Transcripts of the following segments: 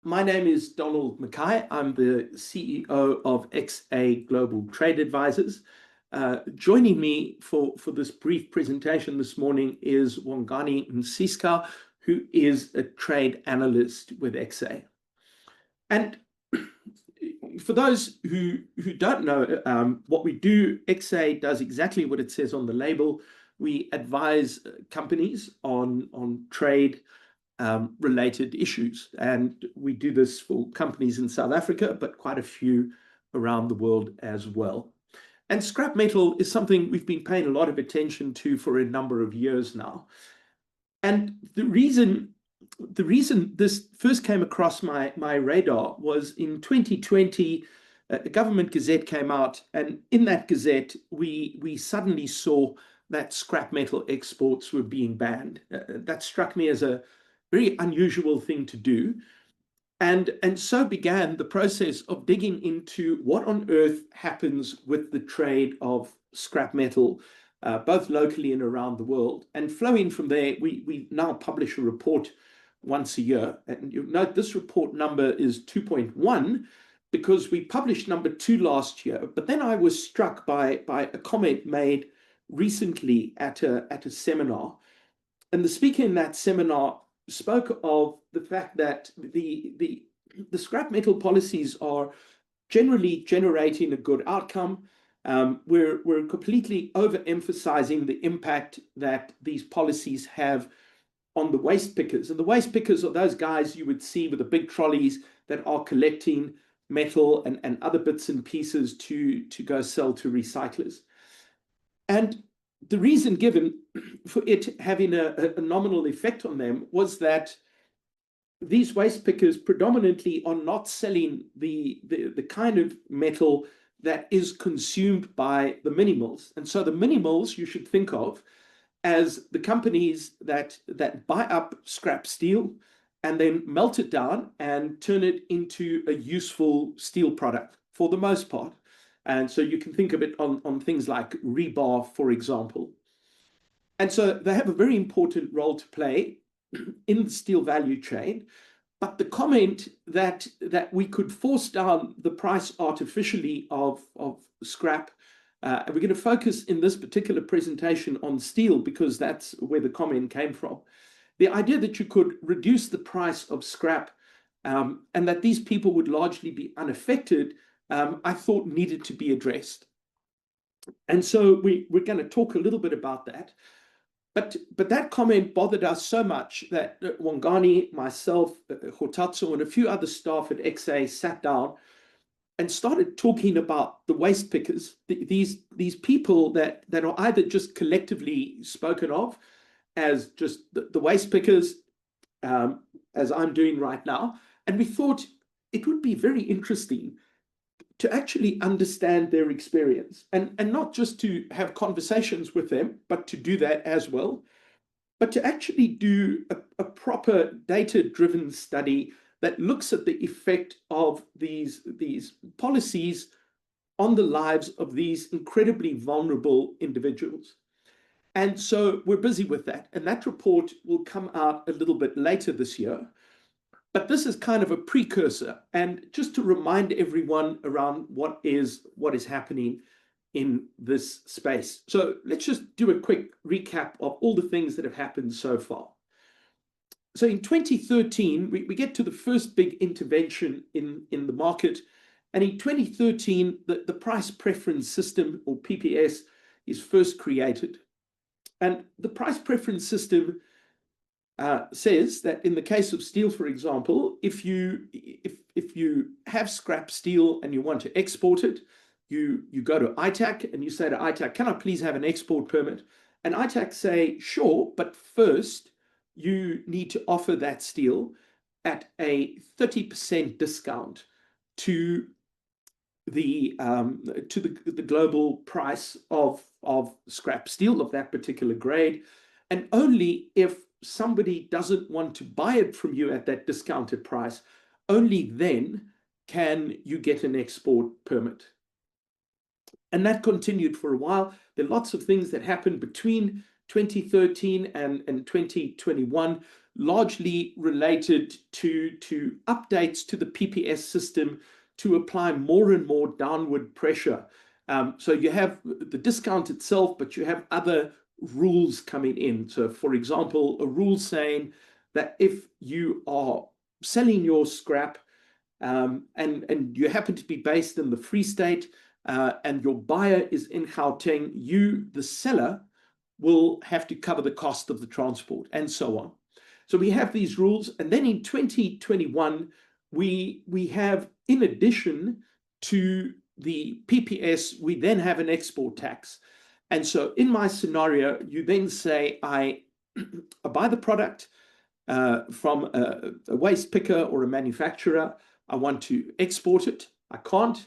My name is Donald Mackay. I'm the CEO of XA Global Trade Advisors. Joining me for this brief presentation this morning is Wongani Nsiska, who is a trade analyst with XA. And for those who don't know what we do, XA does exactly what it says on the label. We advise companies on trade related issues. And we do this for companies in South Africa, but quite a few around the world as well. And scrap metal is something we've been paying a lot of attention to for a number of years now. And the reason this first came across my radar was in 2020, a government gazette came out, and in that gazette, we suddenly saw that scrap metal exports were being banned. That struck me as a very unusual thing to do. And so began the process of digging into what on earth happens with the trade of scrap metal, both locally and around the world. And flowing from there, we now publish a report once a year. And you note this report number is 2.1 because we published number 2 last year. But then I was struck by a comment made recently at a seminar. And the speaker in that seminar spoke of the fact that the scrap metal policies are generally generating a good outcome. We're completely overemphasizing the impact that these policies have on the waste pickers. And the waste pickers are those guys you would see with the big trolleys that are collecting metal and other bits and pieces to go sell to recyclers. And the reason given for it having a nominal effect on them was that these waste pickers predominantly are not selling the kind of metal that is consumed by the mini mills. And so the mini mills you should think of as the companies that buy up scrap steel and then melt it down and turn it into a useful steel product for the most part. And so you can think of it on things like rebar, for example. And so they have a very important role to play in the steel value chain. But the comment that we could force down the price artificially of scrap, and we're going to focus in this particular presentation on steel because that's where the comment came from. The idea that you could reduce the price of scrap and that these people would largely be unaffected, I thought needed to be addressed. And so we're going to talk a little bit about that. But that comment bothered us so much that Wongani, myself, Hotatsu, and a few other staff at XA sat down and started talking about the waste pickers, these people that are either just collectively spoken of as just the waste pickers, as I'm doing right now. And we thought it would be very interesting to actually understand their experience and not just to have conversations with them, but to do that as well, but to actually do a proper data-driven study that looks at the effect of these policies on the lives of these incredibly vulnerable individuals. And so we're busy with that. And that report will come out a little bit later this year. But this is kind of a precursor, and just to remind everyone around what is happening in this space. So let's just do a quick recap of all the things that have happened so far. So in 2013, we get to the first big intervention in the market. And in 2013, the price preference system, or PPS, is first created. And the price preference system says that in the case of steel, for example, if you have scrap steel and you want to export it, you go to ITAC and you say to ITAC, can I please have an export permit? And ITAC say, sure, but first you need to offer that steel at a 30% discount to the global price of scrap steel of that particular grade, and only if somebody doesn't want to buy it from you at that discounted price, only then can you get an export permit. And that continued for a while. There are lots of things that happened between 2013 and 2021. largely related to updates to the PPS system to apply more and more downward pressure. So you have the discount itself, but you have other rules coming in. So, for example, a rule saying that if you are selling your scrap and you happen to be based in the Free State and your buyer is in Gauteng, you, the seller, will have to cover the cost of the transport and so on. So we have these rules. And then in 2021, we have, in addition to the PPS, we then have an export tax. And so in my scenario, you then say, I buy the product from a waste picker or a manufacturer. I want to export it. I can't.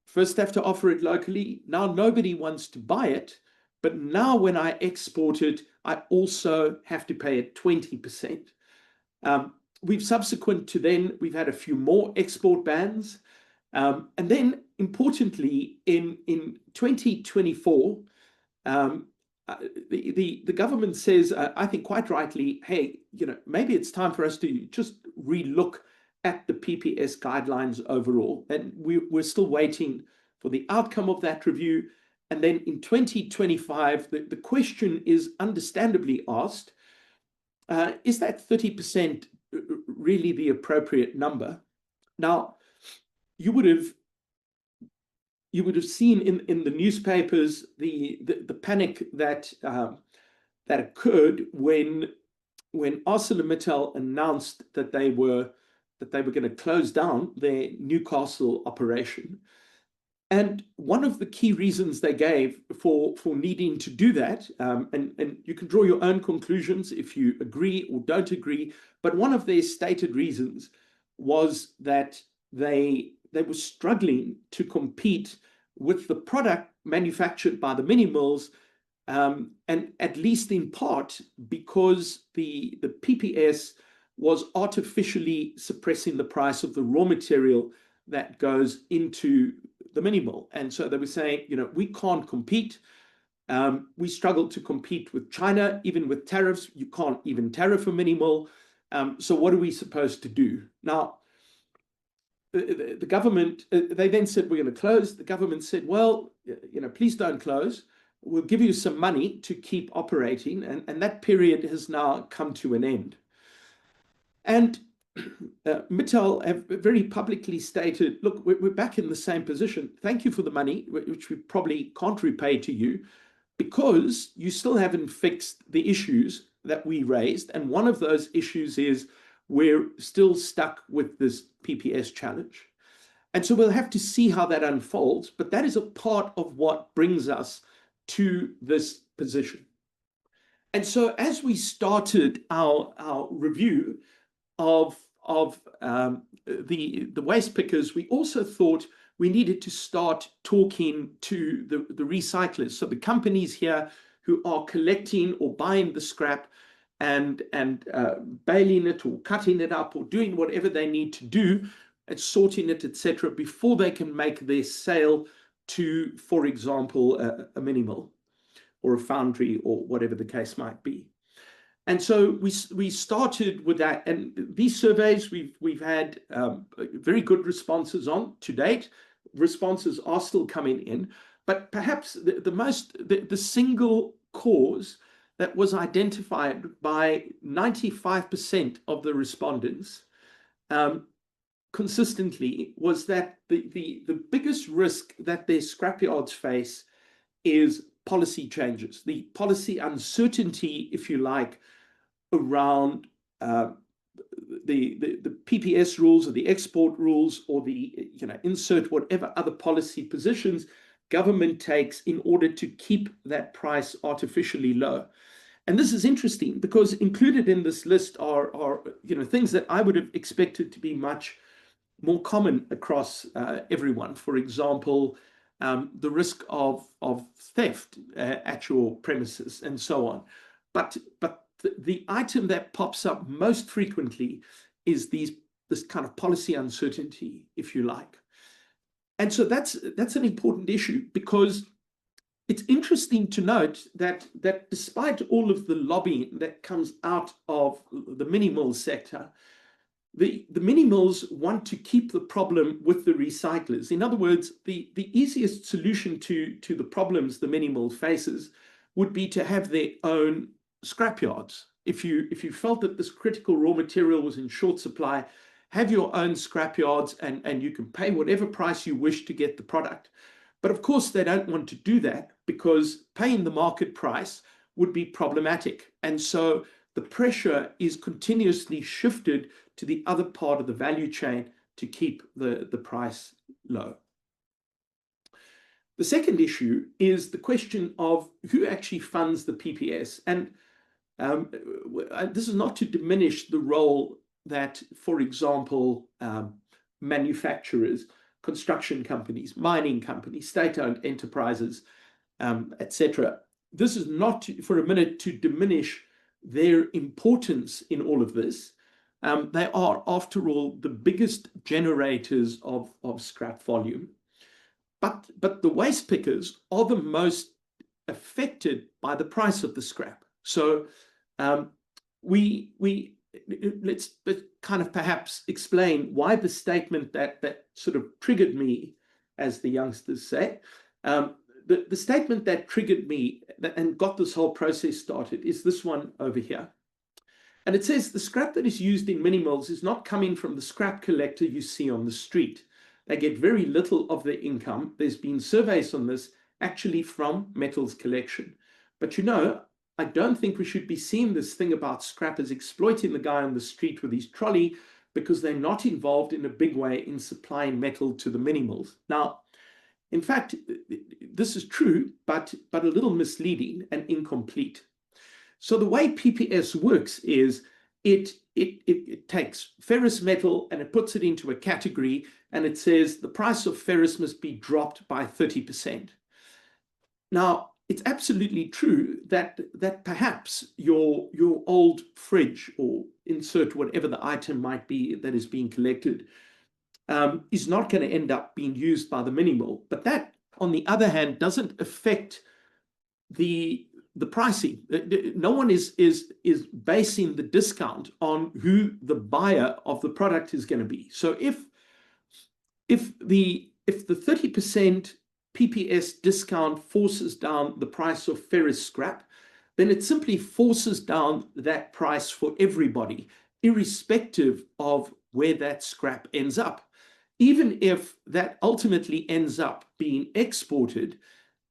First have to offer it locally. Now nobody wants to buy it. But now when I export it, I also have to pay it 20%. We've subsequent to then, we've had a few more export bans. And then importantly, in 2024, the government says, I think quite rightly, hey, maybe it's time for us to just relook at the PPS guidelines overall. And we're still waiting for the outcome of that review. And then in 2025, the question is understandably asked, is that 30% really the appropriate number? Now, you would have seen in the newspapers the panic that occurred when ArcelorMittal announced that they were going to close down their Newcastle operation. And one of the key reasons they gave for needing to do that, and you can draw your own conclusions if you agree or don't agree, but one of their stated reasons was that they were struggling to compete with the product manufactured by the mini mills, and at least in part because the PPS was artificially suppressing the price of the raw material that goes into the mini mill. And so they were saying, we can't compete. We struggle to compete with China, even with tariffs. You can't even tariff a mini mill. So what are we supposed to do? Now, the government, they then said, we're going to close. The government said, well, please don't close. We'll give you some money to keep operating. And that period has now come to an end. And Mittal have very publicly stated, look, we're back in the same position. Thank you for the money, which we probably can't repay to you, because you still haven't fixed the issues that we raised. And one of those issues is we're still stuck with this PPS challenge. And so we'll have to see how that unfolds. But that is a part of what brings us to this position. And so as we started our review of the waste pickers, we also thought we needed to start talking to the recyclers. So the companies here who are collecting or buying the scrap and baling it or cutting it up or doing whatever they need to do and sorting it, etc., before they can make their sale to, for example, a mini mill or a foundry or whatever the case might be. And so we started with that, and these surveys we've had very good responses on to date. Responses are still coming in, but perhaps the single cause that was identified by 95% of the respondents consistently was that the biggest risk that their scrapyards face is policy changes, the policy uncertainty, if you like, around the PPS rules or the export rules or the insert whatever other policy positions government takes in order to keep that price artificially low. And this is interesting because included in this list are things that I would have expected to be much more common across everyone. For example, the risk of theft at your premises and so on. But the item that pops up most frequently is this kind of policy uncertainty, if you like. And so that's an important issue because it's interesting to note that despite all of the lobbying that comes out of the mini mill sector, the mini mills want to keep the problem with the recyclers. In other words, the easiest solution to the problems the mini mill faces would be to have their own scrapyards. If you felt that this critical raw material was in short supply, have your own scrapyards and you can pay whatever price you wish to get the product. But of course, they don't want to do that because paying the market price would be problematic. And so the pressure is continuously shifted to the other part of the value chain to keep the price low. The second issue is the question of who actually funds the PPS. And this is not to diminish the role that, for example, manufacturers, construction companies, mining companies, state-owned enterprises, etc. This is not for a minute to diminish their importance in all of this. They are, after all, the biggest generators of scrap volume. But the waste pickers are the most affected by the price of the scrap. So let's kind of perhaps explain why the statement that sort of triggered me, as the youngsters say, the statement that triggered me and got this whole process started is this one over here. And it says the scrap that is used in mini mills is not coming from the scrap collector you see on the street. They get very little of their income. There's been surveys on this actually from metals collection. But you know, I don't think we should be seeing this thing about scrappers exploiting the guy on the street with his trolley because they're not involved in a big way in supplying metal to the mini mills. Now, in fact, this is true, but a little misleading and incomplete. So the way PPS works is it takes ferrous metal and it puts it into a category and it says the price of ferrous must be dropped by 30%. Now, it's absolutely true that perhaps your old fridge, or insert whatever the item might be that is being collected, is not going to end up being used by the mini mill. But that, on the other hand, doesn't affect the pricing. No one is basing the discount on who the buyer of the product is going to be. So if the 30% PPS discount forces down the price of ferrous scrap, then it simply forces down that price for everybody, irrespective of where that scrap ends up. Even if that ultimately ends up being exported,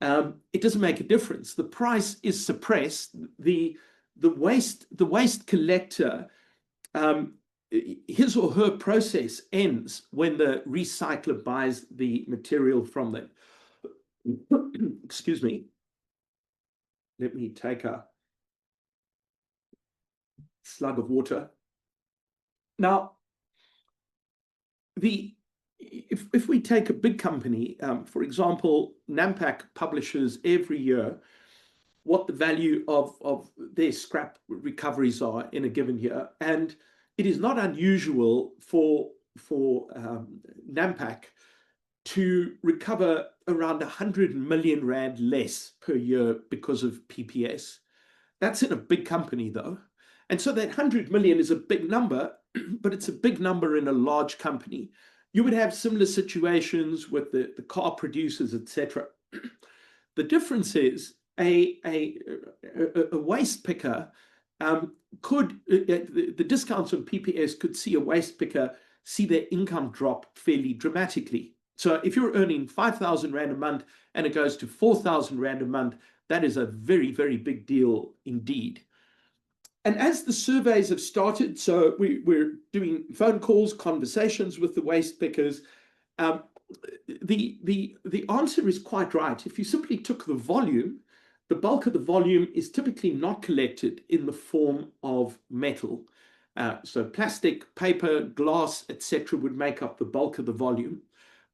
it doesn't make a difference. The price is suppressed. The waste collector, his or her process ends when the recycler buys the material from them. Excuse me. Let me take a slug of water. Now, if we take a big company, for example, Nampak publishes every year what the value of their scrap recoveries are in a given year. And it is not unusual for Nampak to recover around 100 million rand less per year because of PPS. That's in a big company, though. And so that 100 million is a big number, but it's a big number in a large company. You would have similar situations with the car producers, etc. The difference is a waste picker the discounts on PPS could see a waste picker see their income drop fairly dramatically. So if you're earning 5,000 Rand a month and it goes to 4,000 Rand a month, that is a very, very big deal indeed. And as the surveys have started, so we're doing phone calls, conversations with the waste pickers, the answer is quite right. If you simply took the volume, the bulk of the volume is typically not collected in the form of metal. So plastic, paper, glass, etc. would make up the bulk of the volume.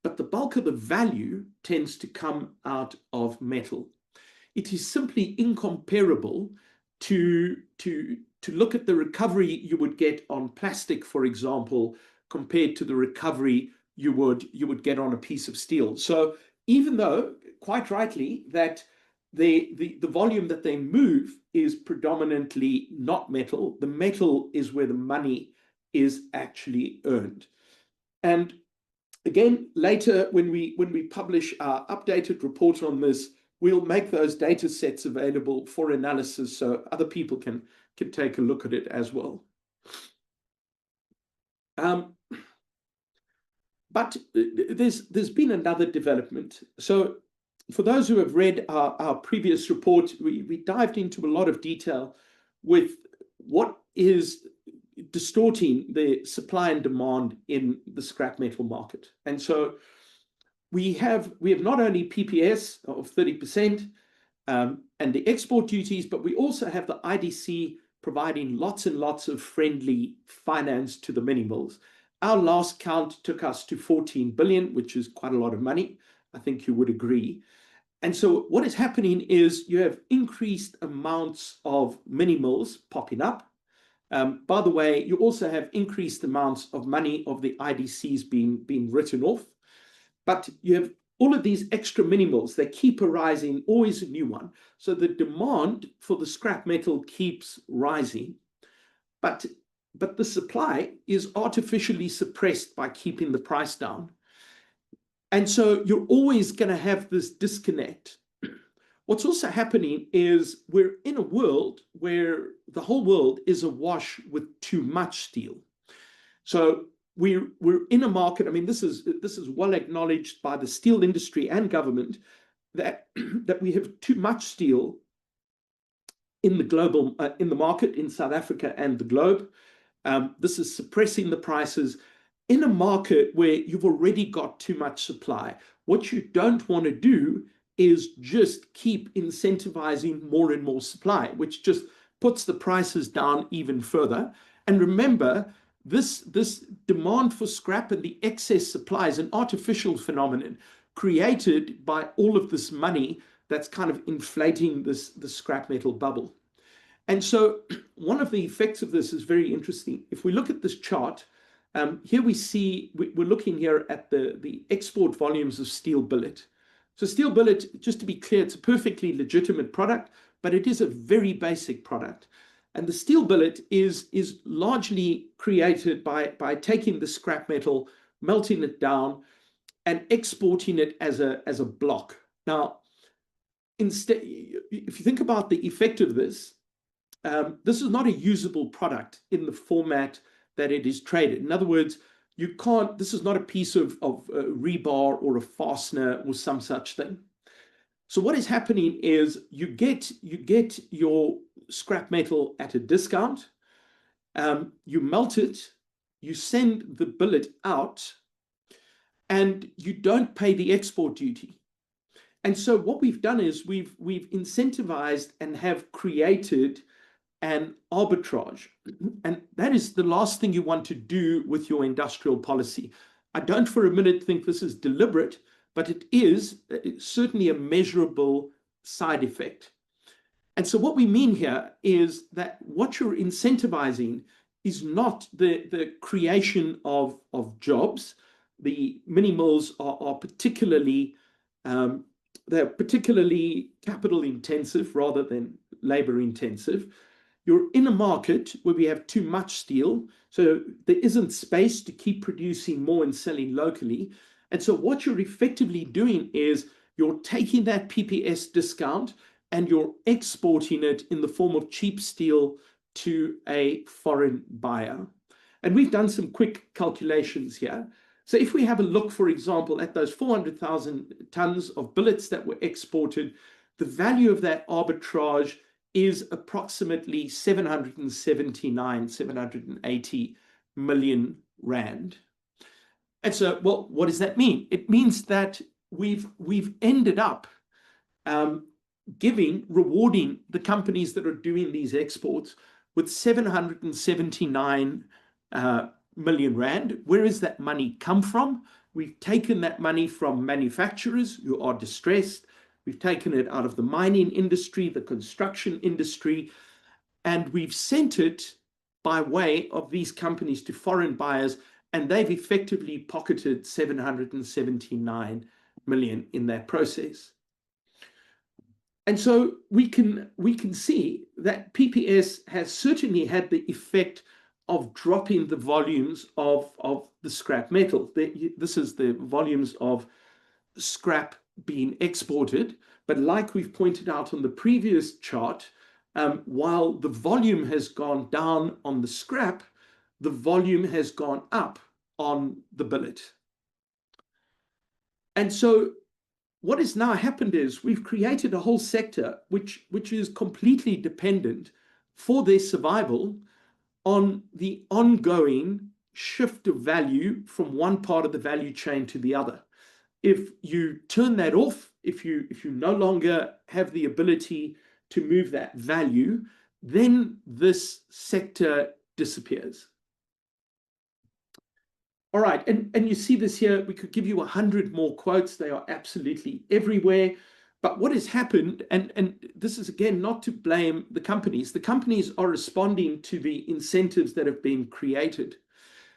But the bulk of the value tends to come out of metal. It is simply incomparable to look at the recovery you would get on plastic, for example, compared to the recovery you would get on a piece of steel. So even though, quite rightly, that the volume that they move is predominantly not metal. The metal is where the money is actually earned. And again, later when we publish our updated report on this, we'll make those data sets available for analysis so other people can take a look at it as well. But there's been another development. So for those who have read our previous report, we dived into a lot of detail with what is distorting the supply and demand in the scrap metal market. And so we have not only PPS of 30% and the export duties, but we also have the IDC providing lots and lots of friendly finance to the mini mills. Our last count took us to 14 billion, which is quite a lot of money. I think you would agree. And so what is happening is you have increased amounts of mini mills popping up. By the way, you also have increased amounts of money of the IDCs being written off. But you have all of these extra mini mills. They keep arising, always a new one. So the demand for the scrap metal keeps rising. But the supply is artificially suppressed by keeping the price down. And so you're always going to have this disconnect. What's also happening is we're in a world where the whole world is awash with too much steel. So we're in a market. I mean, this is well acknowledged by the steel industry and government that we have too much steel in the global in the market in South Africa and the globe. This is suppressing the prices in a market where you've already got too much supply. What you don't want to do is just keep incentivizing more and more supply, which just puts the prices down even further. And remember, this demand for scrap and the excess supply is an artificial phenomenon created by all of this money that's kind of inflating the scrap metal bubble. And so one of the effects of this is very interesting. If we look at this chart, here we see, we're looking here at the export volumes of steel billet. So steel billet, just to be clear, it's a perfectly legitimate product, but it is a very basic product. And the steel billet is largely created by taking the scrap metal, melting it down, and exporting it as a block. Now, instead, if you think about the effect of this, this is not a usable product in the format that it is traded. In other words, you can't, this is not a piece of rebar or a fastener or some such thing. So what is happening is you get your scrap metal at a discount, you melt it, you send the billet out, and you don't pay the export duty. And so what we've done is we've incentivized and have created an arbitrage. And that is the last thing you want to do with your industrial policy. I don't for a minute think this is deliberate, but it is certainly a measurable side effect. And so what we mean here is that what you're incentivizing is not the creation of jobs. The mini mills are particularly they're particularly capital intensive rather than labor intensive. You're in a market where we have too much steel, so there isn't space to keep producing more and selling locally. And so what you're effectively doing is you're taking that PPS discount and you're exporting it in the form of cheap steel to a foreign buyer. And we've done some quick calculations here. So if we have a look, for example, at those 400,000 tons of billets that were exported, the value of that arbitrage is approximately 780 million rand. And so, well, what does that mean? It means that we've ended up rewarding the companies that are doing these exports with 779 million rand. Where has that money come from? We've taken that money from manufacturers who are distressed. We've taken it out of the mining industry, the construction industry, and we've sent it by way of these companies to foreign buyers, and they've effectively pocketed 779 million in that process. And so we can see that PPS has certainly had the effect of dropping the volumes of the scrap metal. This is the volumes of scrap being exported. But like we've pointed out on the previous chart, while the volume has gone down on the scrap, the volume has gone up on the billet. And so what has now happened is we've created a whole sector which is completely dependent for their survival on the ongoing shift of value from one part of the value chain to the other. If you turn that off, if you no longer have the ability to move that value, then this sector disappears. All right, and you see this here. We could give you 100 more quotes. They are absolutely everywhere. But what has happened, and this is again not to blame the companies are responding to the incentives that have been created.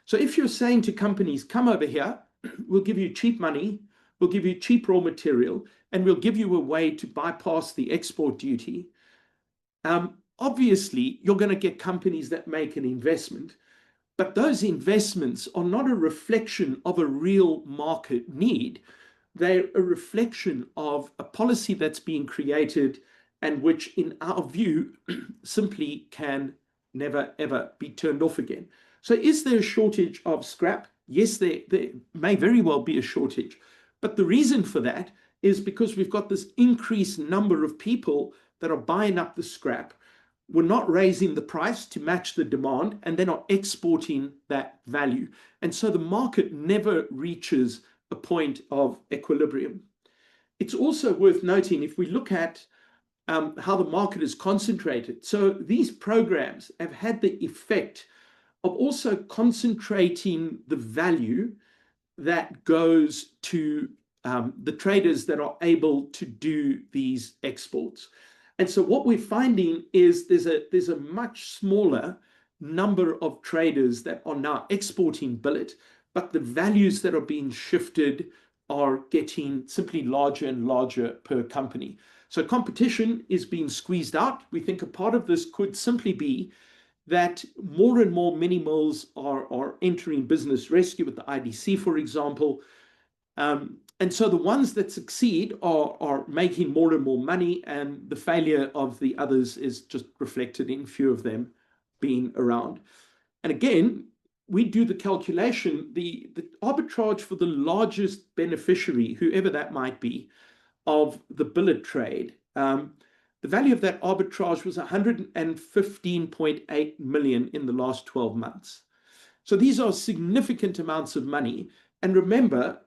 So if you're saying to companies, come over here, we'll give you cheap money, we'll give you cheap raw material, and we'll give you a way to bypass the export duty, obviously you're going to get companies that make an investment. But those investments are not a reflection of a real market need. They're a reflection of a policy that's being created and which, in our view, simply can never, ever be turned off again. So is there a shortage of scrap? Yes, there may very well be a shortage. But the reason for that is because we've got this increased number of people that are buying up the scrap. We're not raising the price to match the demand, and they're not exporting that value. And so the market never reaches a point of equilibrium. It's also worth noting, if we look at how the market is concentrated, so these programs have had the effect of also concentrating the value that goes to the traders that are able to do these exports. And so what we're finding is there's a much smaller number of traders that are now exporting billet, but the values that are being shifted are getting simply larger and larger per company. So competition is being squeezed out. We think a part of this could simply be that more and more mini mills are entering business rescue with the IDC, for example. And so the ones that succeed are making more and more money, and the failure of the others is just reflected in few of them being around. And again, we do the calculation, the arbitrage for the largest beneficiary, whoever that might be, of the billet trade, the value of that arbitrage was 115.8 million in the last 12 months. So these are significant amounts of money. And remember,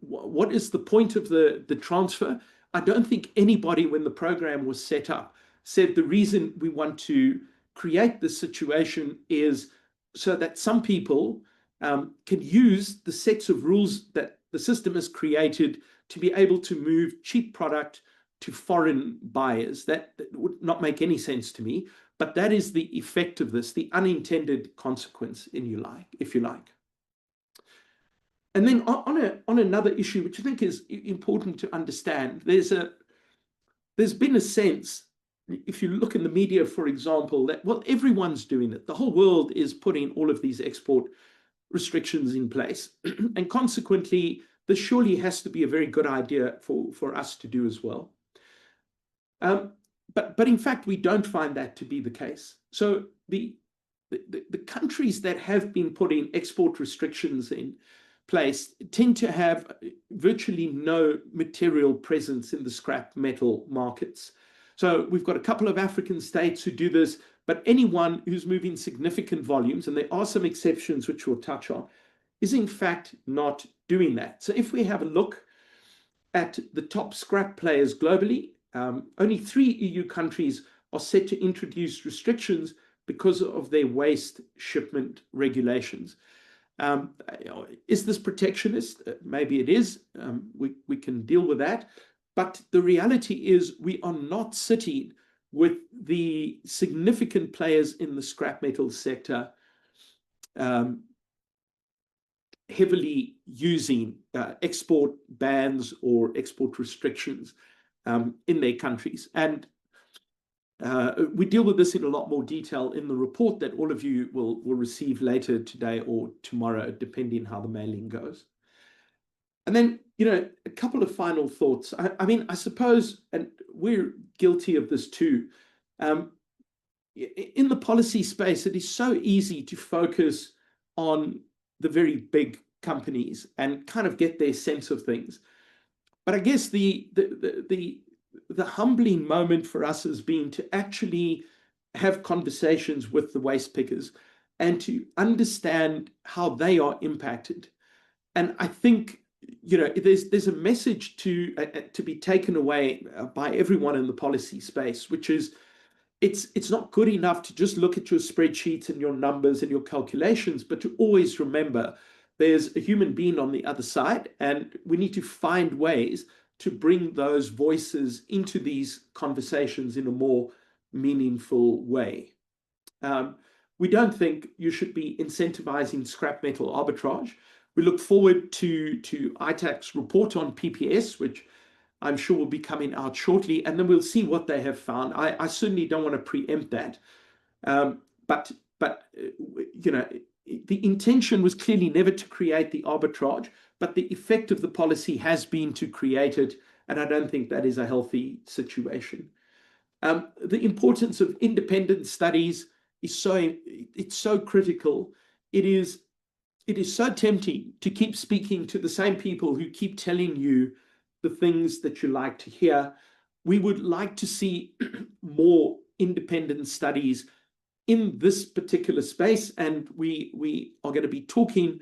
what is the point of the transfer? I don't think anybody, when the program was set up, said the reason we want to create this situation is so that some people can use the sets of rules that the system has created to be able to move cheap product to foreign buyers. That would not make any sense to me, but that is the effect of this, the unintended consequence, if you like. And then on another issue, which I think is important to understand, there's been a sense, if you look in the media, for example, that, well, everyone's doing it. The whole world is putting all of these export restrictions in place. And consequently, this surely has to be a very good idea for us to do as well. But in fact, we don't find that to be the case. So the countries that have been putting export restrictions in place tend to have virtually no material presence in the scrap metal markets. So we've got a couple of African states who do this, but anyone who's moving significant volumes, and there are some exceptions which we'll touch on, is in fact not doing that. So if we have a look at the top scrap players globally, only 3 EU countries are set to introduce restrictions because of their waste shipment regulations. Is this protectionist? Maybe it is. We can deal with that. But the reality is we are not sitting with the significant players in the scrap metal sector heavily using export bans or export restrictions. in their countries. And we deal with this in a lot more detail in the report that all of you will receive later today or tomorrow, depending how the mailing goes. And then, a couple of final thoughts. I mean, I suppose, and we're guilty of this too, in the policy space, it is so easy to focus on the very big companies and kind of get their sense of things. But I guess the humbling moment for us has been to actually have conversations with the waste pickers and to understand how they are impacted. And I think, there's a message to be taken away by everyone in the policy space, which is it's not good enough to just look at your spreadsheets and your numbers and your calculations, but to always remember there's a human being on the other side, and we need to find ways to bring those voices into these conversations in a more meaningful way. We don't think you should be incentivizing scrap metal arbitrage. We look forward to ITAC's report on PPS, which I'm sure will be coming out shortly, and then we'll see what they have found. I certainly don't want to preempt that. But the intention was clearly never to create the arbitrage, but the effect of the policy has been to create it, and I don't think that is a healthy situation. The importance of independent studies is so critical. It is so tempting to keep speaking to the same people who keep telling you the things that you like to hear. We would like to see more independent studies in this particular space, and we are going to be talking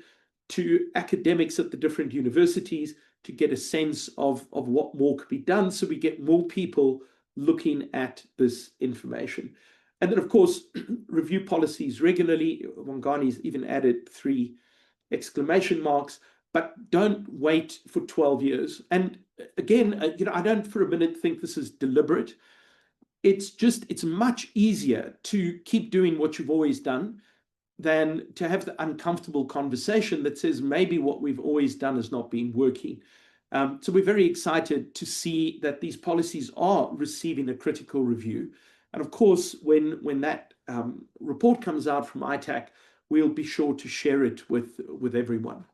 to academics at the different universities to get a sense of what more could be done, so we get more people looking at this information. And then, of course, review policies regularly. Wangani's even added 3 exclamation marks, but don't wait for 12 years. And again, I don't for a minute think this is deliberate. It's much easier to keep doing what you've always done than to have the uncomfortable conversation that says maybe what we've always done has not been working. So we're very excited to see that these policies are receiving a critical review. And of course, when that report comes out from ITAC, we'll be sure to share it with everyone.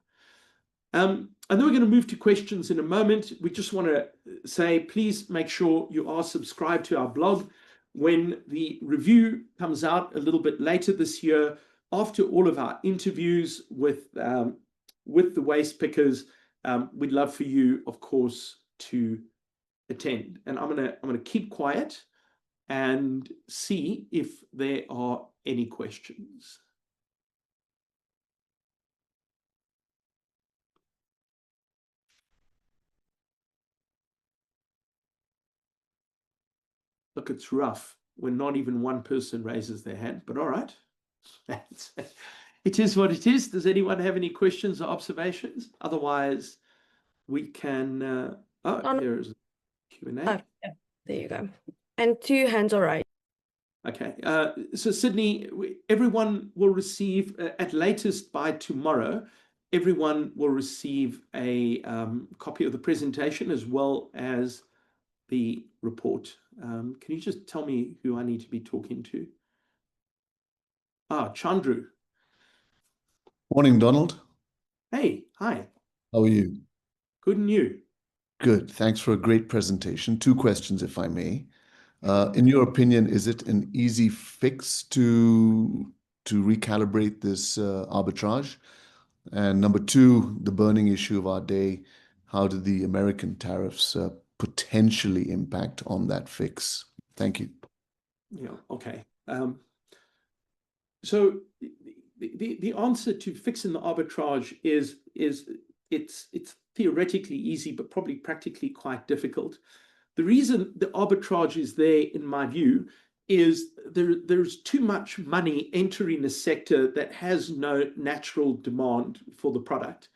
And then we're going to move to questions in a moment. We just want to say, please make sure you are subscribed to our blog. When the review comes out a little bit later this year, after all of our interviews with the waste pickers, we'd love for you, of course, to attend. And I'm gonna keep quiet and see if there are any questions. Look, it's rough when not even one person raises their hand, but all right. It is what it is. Does anyone have any questions or observations? Otherwise, we can... here's Q&A. Yeah, there you go. And 2 hands are raised. Okay. So Sydney, everyone will receive, at latest by tomorrow, everyone will receive a copy of the presentation as well as the report. Can you just tell me who I need to be talking to? Chandru. Morning, Donald. Hey, hi. How are you? Good, and you? Good. Thanks for a great presentation. 2 questions, if I may. In your opinion, is it an easy fix to recalibrate this arbitrage? And number 2, the burning issue of our day, how do the American tariffs potentially impact on that fix? Thank you. Yeah, okay. So the answer to fixing the arbitrage is it's theoretically easy, but probably practically quite difficult. The reason the arbitrage is there, in my view, is there's too much money entering a sector that has no natural demand for the product.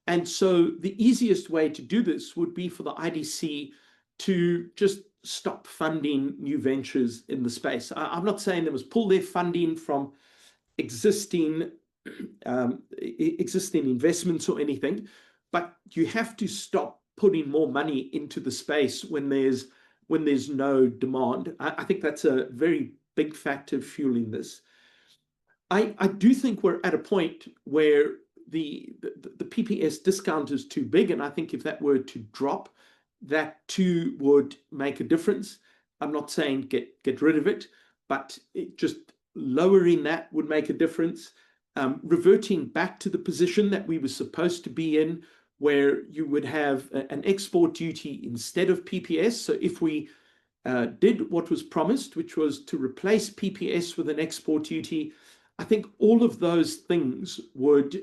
And so the easiest way to do this would be for the IDC to just stop funding new ventures in the space. I'm not saying they must pull their funding from existing investments or anything, but you have to stop putting more money into the space when there's no demand. I think that's a very big factor fueling this. I do think we're at a point where the PPS discount is too big, and I think if that were to drop, that too would make a difference. I'm not saying get rid of it, but just lowering that would make a difference. Reverting back to the position that we were supposed to be in, where you would have an export duty instead of PPS. So if we did what was promised, which was to replace PPS with an export duty, I think all of those things would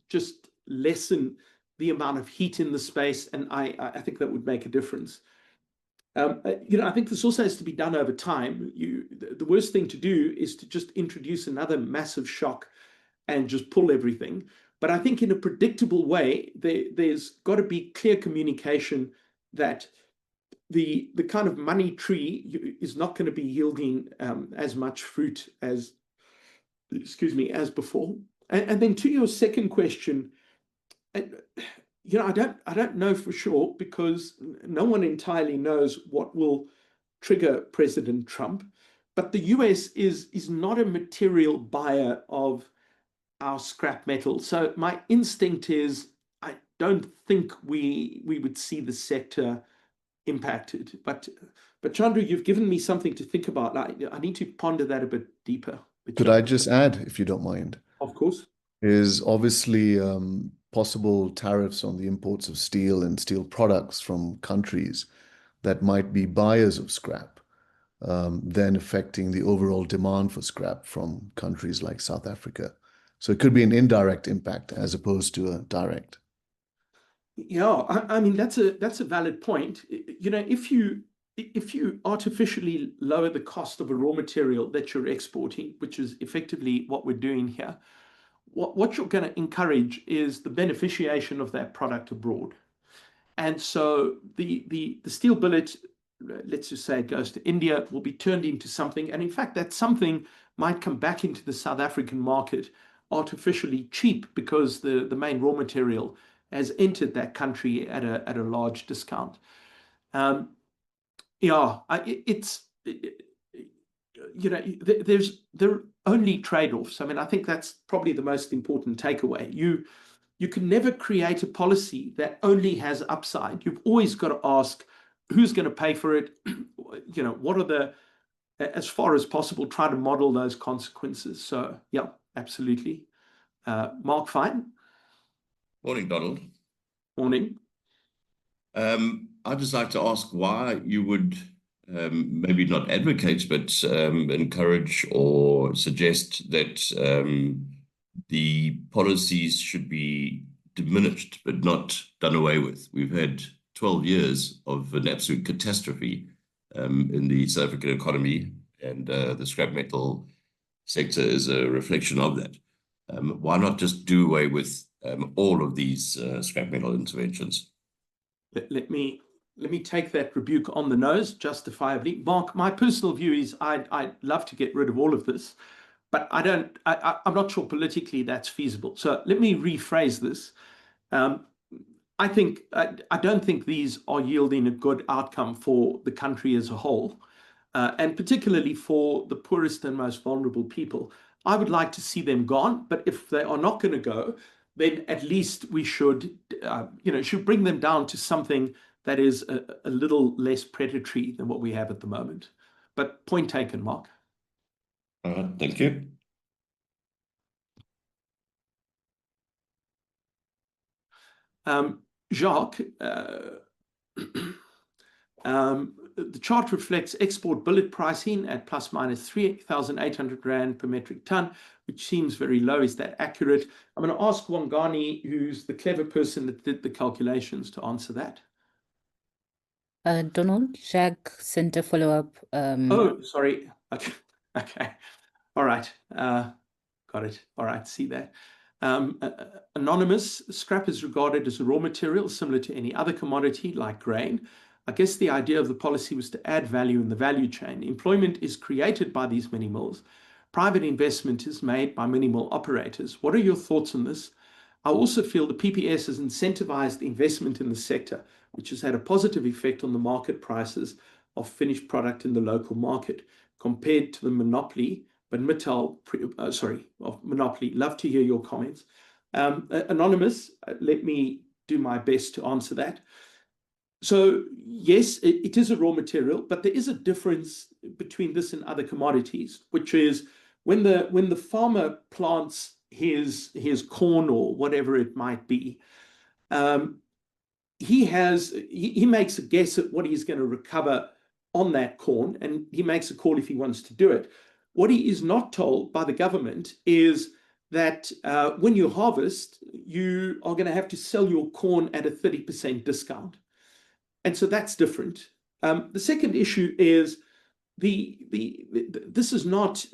just lessen the amount of heat in the space, and I think that would make a difference. I think this also has to be done over time. The worst thing to do is to just introduce another massive shock and just pull everything. But I think in a predictable way, there's got to be clear communication that the kind of money tree is not going to be yielding as much fruit as before. And then to your second question, I don't know for sure, because no one entirely knows what will trigger President Trump. But the US is not a material buyer of our scrap metal. So my instinct is I don't think we would see the sector impacted. But Chandra, you've given me something to think about. I need to ponder that a bit deeper. Could I just add, if you don't mind? Of course. Is obviously possible tariffs on the imports of steel and steel products from countries that might be buyers of scrap, then affecting the overall demand for scrap from countries like South Africa. So it could be an indirect impact as opposed to a direct. Yeah, I mean that's a valid point. If you artificially lower the cost of a raw material that you're exporting, which is effectively what we're doing here, what you're going to encourage is the beneficiation of that product abroad. And so the steel billet, let's just say it goes to India, will be turned into something. And in fact, that something might come back into the South African market artificially cheap because the main raw material has entered that country at a large discount. There are only trade-offs. I mean, I think that's probably the most important takeaway. You can never create a policy that only has upside. You've always got to ask who's going to pay for it. What are as far as possible, try to model those consequences. So yeah, absolutely. Mark, fine. Morning, Donald. Morning. I'd just like to ask why you would maybe not advocate, but encourage or suggest that the policies should be diminished, but not done away with. We've had 12 years of an absolute catastrophe in the South African economy, and the scrap metal sector is a reflection of that. Why not just do away with all of these scrap metal interventions? Let me take that rebuke on the nose, justifiably. Mark, my personal view is I'd love to get rid of all of this, but I'm not sure politically that's feasible. So let me rephrase this. I don't think these are yielding a good outcome for the country as a whole, and particularly for the poorest and most vulnerable people. I would like to see them gone, but if they are not going to go, then at least we should bring them down to something that is a little less predatory than what we have at the moment. But point taken, Mark. All right, thank you. Jacques, the chart reflects export billet pricing at plus minus 3,800 Rand per metric ton, which seems very low. Is that accurate? I'm going to ask Wangani, who's the clever person that did the calculations, to answer that. Donald, Jacques sent a follow-up. Oh, sorry. Okay. Okay. All right. Got it. All right. See that. Anonymous, scrap is regarded as a raw material similar to any other commodity like grain. I guess the idea of the policy was to add value in the value chain. Employment is created by these mini mills. Private investment is made by minimal operators. What are your thoughts on this? I also feel the PPS has incentivized investment in the sector, which has had a positive effect on the market prices of finished product in the local market compared to the monopoly. But of monopoly. Love to hear your comments. Anonymous, let me do my best to answer that. So yes, it is a raw material, but there is a difference between this and other commodities, which is when the farmer plants his corn or whatever it might be, he makes a guess at what he's going to recover on that corn, and he makes a call if he wants to do it. What he is not told by the government is that when you harvest, you are going to have to sell your corn at a 30% discount. And so that's different. The second issue is this is not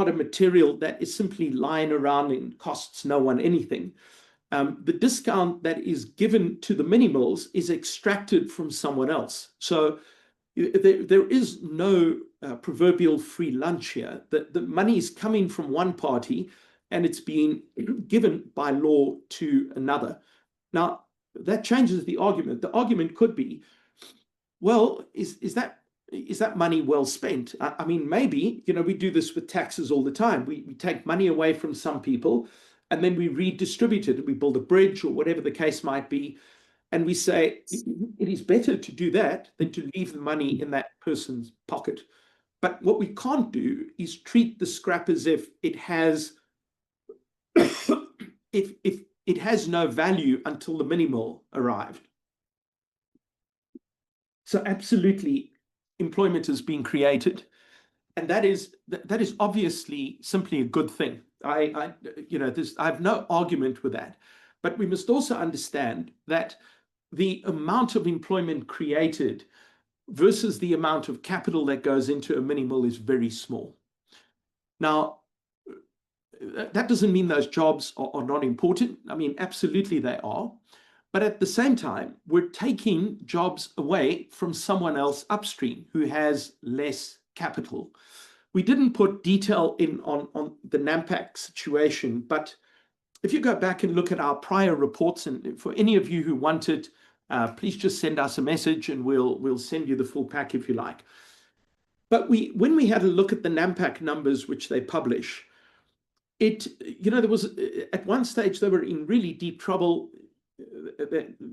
a material that is simply lying around and costs no one anything. The discount that is given to the mini mills is extracted from someone else. So there is no proverbial free lunch here. The money is coming from one party and it's being given by law to another. Now, that changes the argument. The argument could be, well, is that money well spent? I mean, maybe, we do this with taxes all the time. We take money away from some people and then we redistribute it. We build a bridge or whatever the case might be. And we say it is better to do that than to leave the money in that person's pocket. But what we can't do is treat the scrap as if it has if it has no value until the mini mill arrived. So absolutely, employment is being created, and that is obviously simply a good thing. I have no argument with that, but we must also understand that the amount of employment created versus the amount of capital that goes into a mini mill is very small. Now, that doesn't mean those jobs are not important. I mean, absolutely they are. But at the same time, we're taking jobs away from someone else upstream who has less capital. We didn't put detail in on the Nampak situation, but if you go back and look at our prior reports, and for any of you who want it, please just send us a message and we'll send you the full pack if you like. But when we had a look at the Nampak numbers, which they publish, there was at one stage they were in really deep trouble,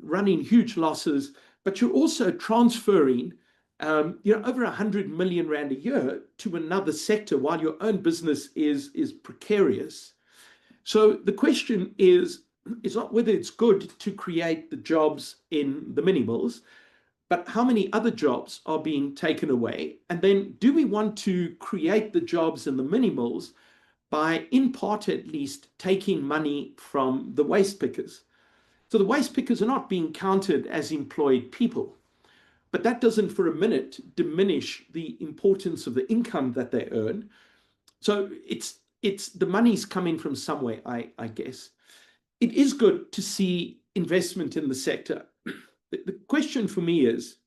running huge losses, but you're also transferring over 100 million rand a year to another sector while your own business is precarious. So the question is not whether it's good to create the jobs in the mini mills, but how many other jobs are being taken away? And then do we want to create the jobs in the mini mills by, in part at least, taking money from the waste pickers? So the waste pickers are not being counted as employed people, but that doesn't for a minute diminish the importance of the income that they earn. So it's the money's coming from somewhere, I guess. It is good to see investment in the sector. The question for me is,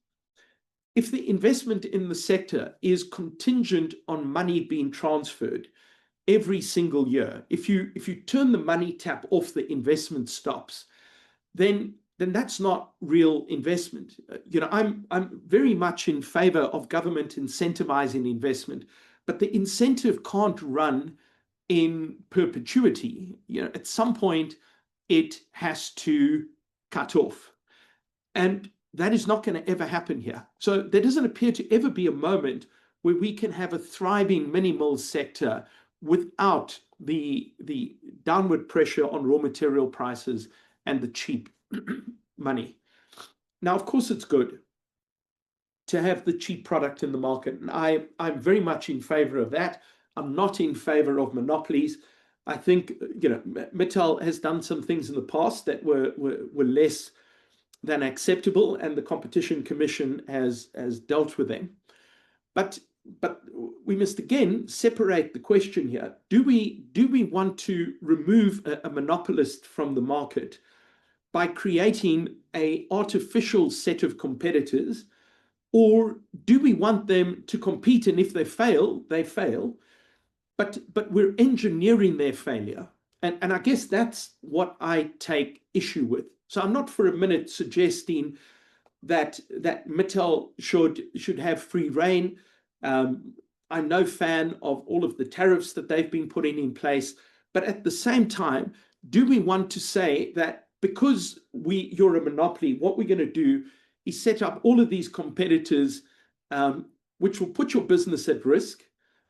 if the investment in the sector is contingent on money being transferred every single year, if you turn the money tap off, the investment stops, then that's not real investment. I'm very much in favor of government incentivizing investment, but the incentive can't run in perpetuity. At some point it has to cut off, and that is not going to ever happen here. So there doesn't appear to ever be a moment where we can have a thriving mini mill sector without the downward pressure on raw material prices and the cheap money. Now, of course, it's good to have the cheap product in the market, and I'm very much in favor of that. I'm not in favor of monopolies. I think Mittal has done some things in the past that were less than acceptable, and the Competition Commission has dealt with them. But we must again separate the question here. Do we want to remove a monopolist from the market by creating an artificial set of competitors, or do we want them to compete, and if they fail, they fail, but we're engineering their failure? And I guess that's what I take issue with. So I'm not for a minute suggesting that Mittal should have free rein. I'm no fan of all of the tariffs that they've been putting in place. But at the same time, do we want to say that because you're a monopoly, what we're going to do is set up all of these competitors, which will put your business at risk.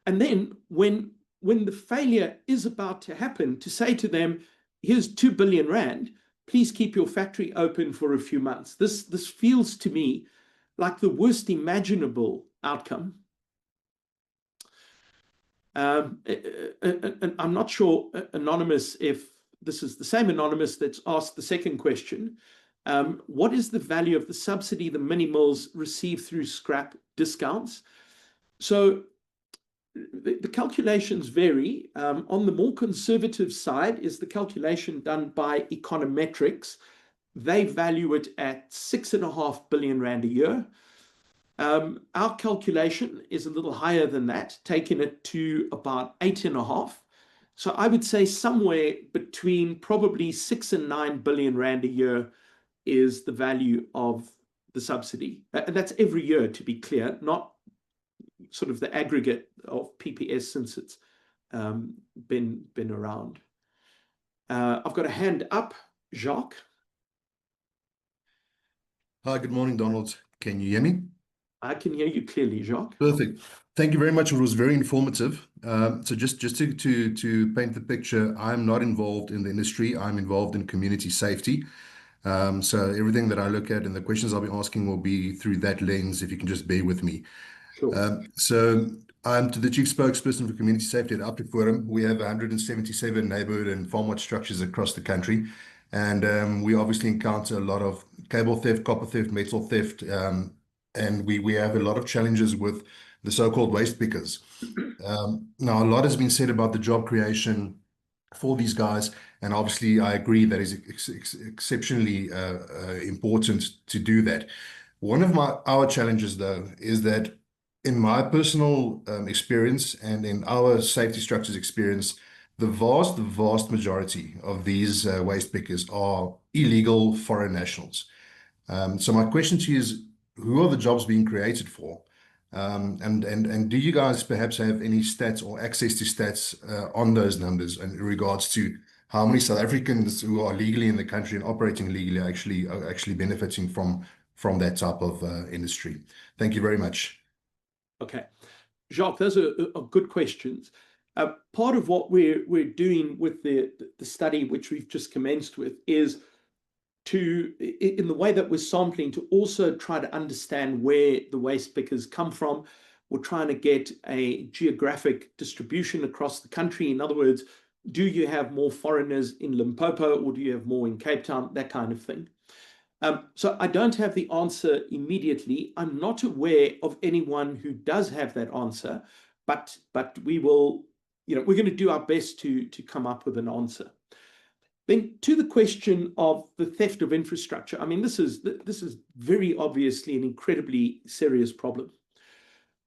And then when the failure is about to happen, to say to them, here's 2 billion rand, please keep your factory open for a few months. This feels to me like the worst imaginable outcome. And I'm not sure, Anonymous, if this is the same Anonymous that's asked the second question. What is the value of the subsidy the mini mills receive through scrap discounts? So the calculations vary. On the more conservative side is the calculation done by Econometrics. They value it at 6.5 billion rand a year. Our calculation is a little higher than that, taking it to about 8.5. So I would say somewhere between probably 6 and 9 billion rand a year is the value of the subsidy. And that's every year, to be clear, not sort of the aggregate of PPS since it's been around. I've got a hand up, Jacques. Hi, good morning, Donald. Can you hear me? I can hear you clearly, Jacques. Perfect. Thank you very much. It was very informative. So just to paint the picture, I'm not involved in the industry. I'm involved in community safety. So everything that I look at and the questions I'll be asking will be through that lens, if you can just bear with me. Sure. So I'm the chief spokesperson for community safety at Upper Forum. We have 177 neighborhood and farmwide structures across the country. And we obviously encounter a lot of cable theft, copper theft, metal theft, and we have a lot of challenges with the so-called waste pickers. Now, a lot has been said about the job creation for these guys, and obviously I agree that is exceptionally important to do that. One of our challenges, though, is that in my personal experience and in our safety structures experience, the vast majority of these waste pickers are illegal foreign nationals. So my question to you is, who are the jobs being created for? And do you guys perhaps have any stats or access to stats on those numbers in regards to how many South Africans who are legally in the country and operating legally are actually benefiting from that type of industry? Thank you very much. Okay, Jacques, those are good questions. Part of what we're doing with the study, which we've just commenced with, is in the way that we're sampling, to also try to understand where the waste pickers come from. We're trying to get a geographic distribution across the country. In other words, do you have more foreigners in Limpopo or do you have more in Cape Town, that kind of thing. So I don't have the answer immediately. I'm not aware of anyone who does have that answer, but we will, we're going to do our best to come up with an answer. Then to the question of the theft of infrastructure, I mean, this is very obviously an incredibly serious problem.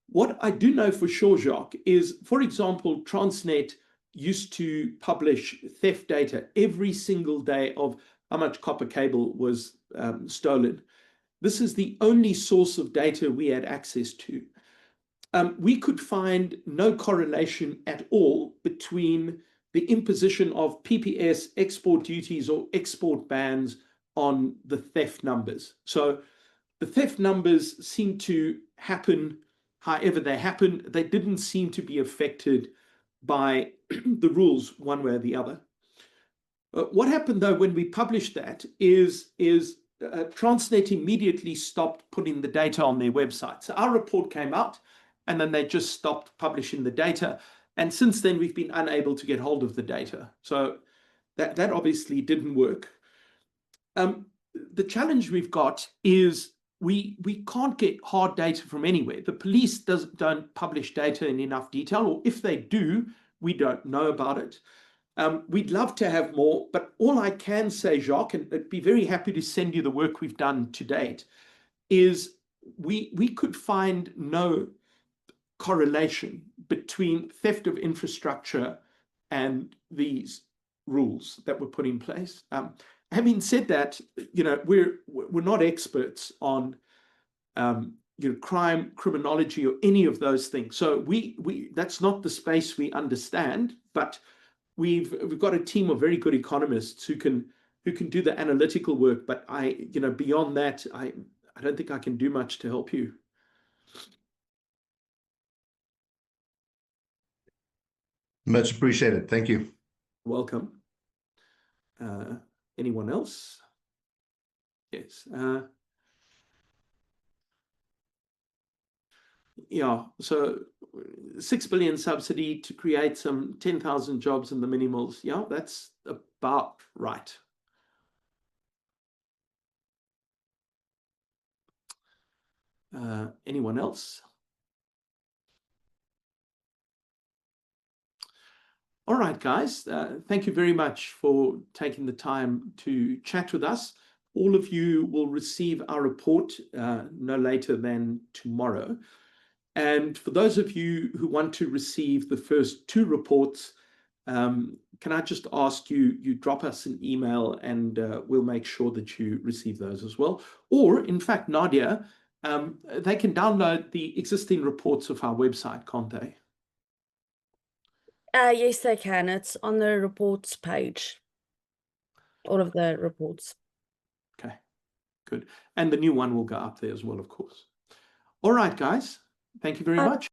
What I do know for sure, Jacques, is, for example, Transnet used to publish theft data every single day of how much copper cable was stolen. This is the only source of data we had access to. We could find no correlation at all between the imposition of PPS export duties or export bans on the theft numbers. So the theft numbers seem to happen however they happen. They didn't seem to be affected by the rules one way or the other. What happened, though, when we published that is Transnet immediately stopped putting the data on their website. So our report came out, and then they just stopped publishing the data. And since then, we've been unable to get hold of the data. So that obviously didn't work. The challenge we've got is we can't get hard data from anywhere. The police don't publish data in enough detail, or if they do, we don't know about it. We'd love to have more, but all I can say, Jacques, and I'd be very happy to send you the work we've done to date, is we could find no correlation between theft of infrastructure and these rules that were put in place. Having said that, we're not experts on crime, criminology, or any of those things. So that's not the space we understand. But we've got a team of very good economists who can do the analytical work. But beyond that, I don't think I can do much to help you. Much appreciated. Thank you. Welcome. Anyone else? Yes. Yeah, so 6 billion subsidy to create some 10,000 jobs in the mini mills. Yeah, that's about right. Anyone else? All right, guys, thank you very much for taking the time to chat with us. All of you will receive our report no later than tomorrow. And for those of you who want to receive the first 2 reports, can I just ask you drop us an email, and we'll make sure that you receive those as well. Or, in fact, Nadia, they can download the existing reports of our website, can't they? Yes, they can. It's on the reports page. All of the reports. Okay, good. And the new one will go up there as well, of course. All right, guys. Thank you very much.